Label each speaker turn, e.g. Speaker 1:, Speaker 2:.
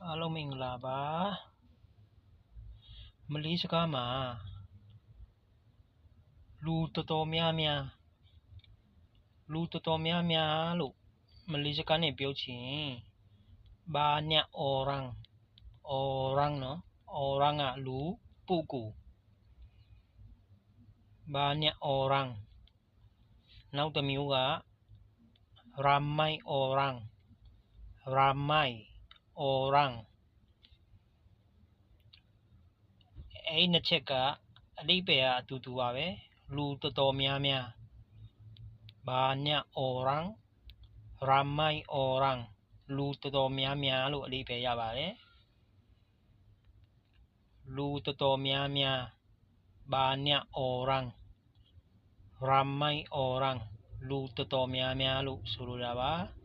Speaker 1: အားလုံးမင်္ဂလာပါမလေးစကားမှာလူတော်တော်များများလို့မလေးစကားနဲ့ပြောချင်ဘာညအော်ရန်နော်အော်ရန်ကလူပုဂ္ဂိုလ်ဘာညအော်ရန်နောက်တစ်မျိုးကရမိုင်အော်ရန်အဲ့နှစ်ချက်ကအဓိပ္ပာယ်ကအတူတူပါပဲလူတော်တော်များများဘာညအော်ရန်ရမိုင်အော်ရန်လူတော်တော်များများလို့အဓိပ္ပာယ်ရပါတယ်လူတော်တော်များများဘာညအော်ရန်ရမိုင်အော်ရန်လူတော်တော်များများလို့ဆိုလိုတာပါ